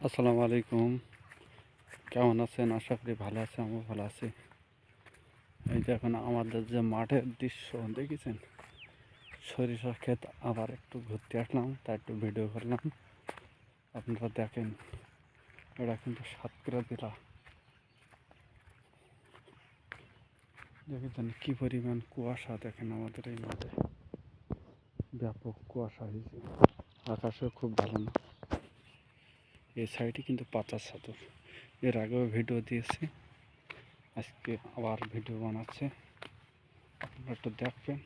আসসালামু আলাইকুম। কেমন আছেন? আশা করি ভালো আছেন। আমিও ভালো আছি। এই যে এখন আমাদের যে মাঠের দৃশ্য দেখেছেন, সরিষা ক্ষেত আবার একটু ঘুরতে আসলাম, তাই একটু ভিডিও করলাম। আপনারা দেখেন, এটা কিন্তু সাতক্ষীরা জেলা। দেখেছেন কি পরিমাণ কুয়াশা, দেখেন আমাদের এই মাঠে ব্যাপক কুয়াশা হয়েছে। আকাশেও খুব ভালো না। এই সাইডে কিন্তু পাতার চাদর। এর আগেও ভিডিও দিয়েছি, আজকে আবার ভিডিও বানাচ্ছে, আপনারা একটু দেখবেন।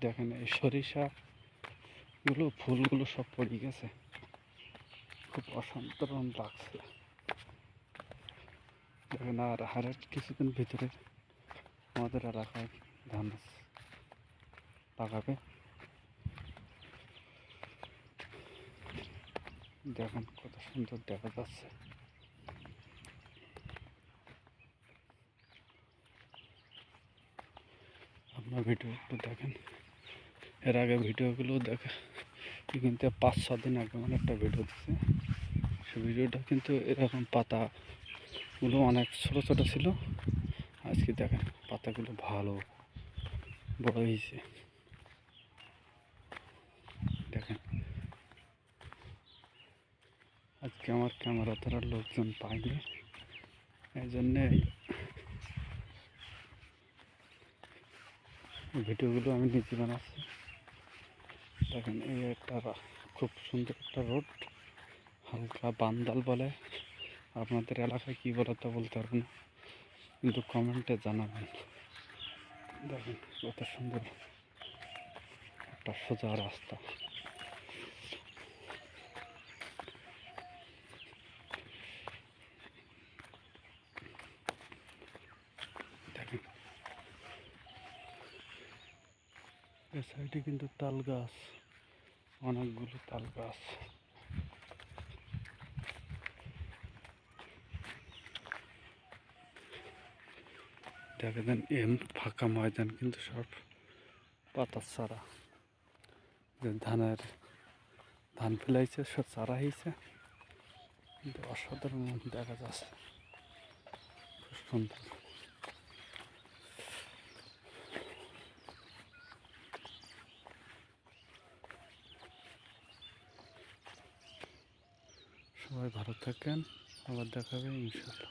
দেখেন এই সরিষাগুলো ফুলগুলো সব পড়ে গেছে, খুব অসাধারণ লাগছে। দেখেন আর কিছুদিন ভিতরে আমাদের এলাকায় ধান লাগাবে। দেখেন কত সুন্দর দেখা যাচ্ছে। আপনার ভিডিও একটু দেখেন, এর আগে ভিডিওগুলো দেখে কিন্তু 5-6 দিন আগে মানে একটা ভিডিও দিচ্ছে। সেই ভিডিওটা কিন্তু এরকম পাতাগুলো অনেক ছোটো ছোটো ছিল। আজকে দেখেন পাতাগুলো ভালো বড় হয়েছে। দেখেন আজকে আমার ক্যামেরা ধরার লোকজন পাইনি, এই জন্যে ভিডিওগুলো আমি নিজে বানাচ্ছি। দেখেন এই একটা খুব সুন্দর একটা রোড, হালকা বান্দাল বলে, আপনাদের এলাকায় কী বলে তা বলতে পারবো না, কিন্তু কমেন্টে জানাবেন। দেখেন কত সুন্দর একটা সোজা রাস্তা। দেখেন এ সাইডে কিন্তু তাল গাছ, অনেকগুলো তাল গাছ। দেখেন এম ফাঁকা ময়দান কিন্তু সব পাতার চারা, যে ধান ফেলাইছে সব চারা হয়েছে, কিন্তু অসাধারণ দেখা যাচ্ছে, খুব সুন্দর। সবাই ভালো থাকেন, আবার দেখা হবে ইনশাআল্লাহ।